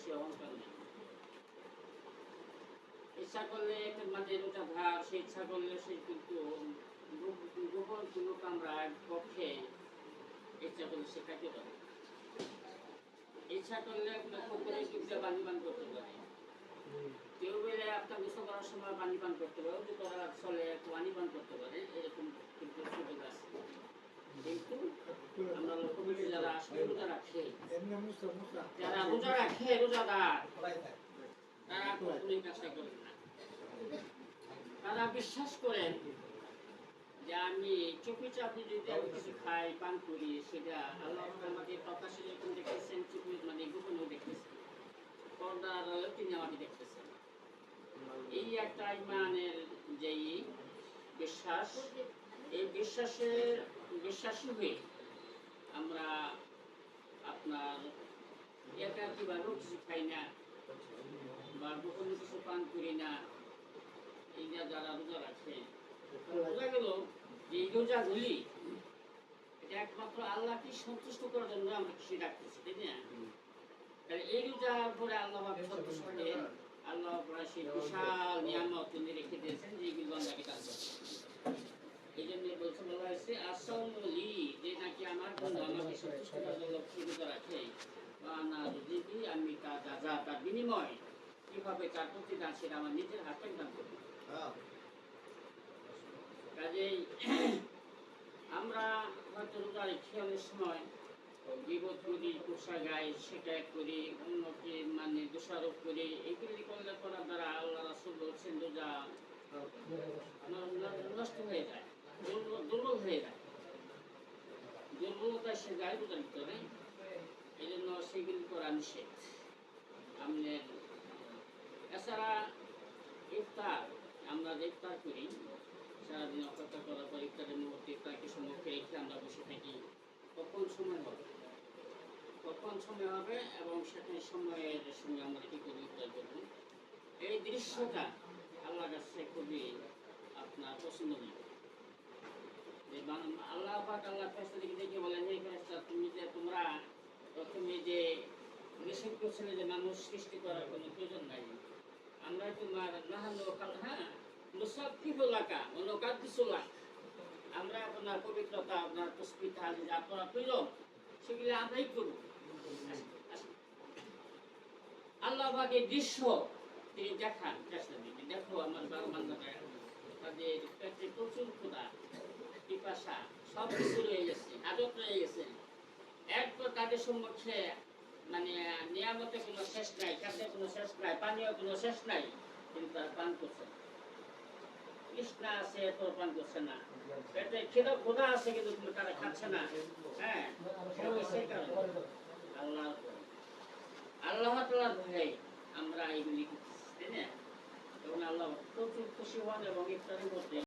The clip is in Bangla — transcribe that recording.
সে অহংকার নেই। ইচ্ছা করলে মাঝে দুটা ধার, সে ইচ্ছা করলে সে কিন্তু গোপন কোনো কামরা পক্ষে ইচ্ছা করলে সে খাইতে পারে, ইচ্ছা করলে পুকুরে কিন্তু পানি পান করতে পারে, টিউবওয়েলে আপনার গোসল করার সময় পানি পান করতে পারে, যে করার চলে পানি পান করতে পারে, এরকম কিন্তু সুযোগ আছে। কিন্তু আমরা লক্ষ্য করি যারা আসলে রোজা রাখে, যারা রোজা রাখে, রোজাদার, তারা কখনোই কাজটা করেন না। তারা বিশ্বাস করেন যে আমি চোখে চাপে যদি আমি কিছু খাই পান করি, সেটা আল্লাহ আমাদের প্রকাশে যখন দেখতেছেন, চোখে মানে গোপনেও দেখতেছেন, পর্দার তিনি আমাকে দেখতেছেন। এই একটা ইমানের যেই বিশ্বাস, এই বিশ্বাসী হয়ে আমরা আপনার একাকীভাবেও কিছু খাই না বা গোপনে কিছু পান করি না। এই যারা রোজা রাখে, বোঝা গেল যে এই রোজাগুলি এটা একমাত্র আল্লাহকে সন্তুষ্ট করার জন্য আমরা কিছু রাখতেছি, তাই না? তাহলে এই রোজার পরে আল্লাহ সন্তুষ্ট হয়ে আল্লাহ সেই বিশাল নিয়ামত তিনি রেখে দিয়েছেন, যেগুলো বান্দাকে দান করতে। এই জন্য বলছে, বলা হয়েছে আসাউলি, যে নাকি আমার জন্য আমাকে সন্তুষ্ট করার জন্য রোজা রাখে, আমি তার বিনিময় কিভাবে তার প্রতিদান সেটা আমার নিজের হাতে দান করবো। কাজেই আমরা হয়তো রোজা রেখে অনেক সময় বিপদ করি, পোষা গায়ে শিকায়ত করি, অন্যকে মানে দোষারোপ করি, এগুলি করার দ্বারা আল্লাহ রাসূল বলছেন রোজা নষ্ট হয়ে যায়, দুর্বল হয়ে যায়, দুর্বলতা সে যায় রোজার ভিতরে। এই জন্য সেগুলি করা নিষেধ। আমাদের এছাড়া ইফতার, আমরা যে ইফতার করি, সারাদিন অপেক্ষা করার পর ইফতারের মুহূর্তে ইফতারকে সম্মুখে রেখে আমরা বসে থাকি, কখন সময় হবে, কখন সময় হবে এবং সেখানে সময়ের সঙ্গে আমরা কী করে ইফতার করবো, এই দৃশ্যটা আল্লাহর কাছে খুবই আপনার পছন্দনীয়। আল্লাহ পাক আল্লাহ ফেরেশতাদেরকে দেখে বলেন, হে ফেরেশতা, তোমরা প্রথমে যে নিষেধ করছিলে যে মানুষ সৃষ্টি করার কোনো প্রয়োজন নাই, আমরা তোমার আমরা আপনার পবিত্রতা, আপনার পুষ্পিতা যে আপনার প্রয়োজন সেগুলি আমরাই করব। আল্লাহ পাকের দৃশ্য তিনি দেখান চেষ্টা দিন, দেখো আমার বান্দারা তাদের পেটে প্রচুর ক্ষুধা, পিপাসা সব কিছু রয়ে গেছে, হাজত রয়ে গেছে, একবার তাদের সম্মুখে মানে নিয়ামতে কোনো শেষ নাই, খাদ্যের কোনো শেষ নাই, পানীয় কোনো শেষ নাই, কিন্তু তারা পান করছে না। তৃষ্ণা আছে তোর পান করছে না, পেটে ক্ষুধা আছে কিন্তু তারা খাচ্ছে না। হ্যাঁ, সেই কারণে আল্লাহ তাআলার ভয়ে আমরা এগুলি করতেছি, তাই না? এবং আল্লাহ প্রচুর খুশি হন এবং ইফতারের মধ্যে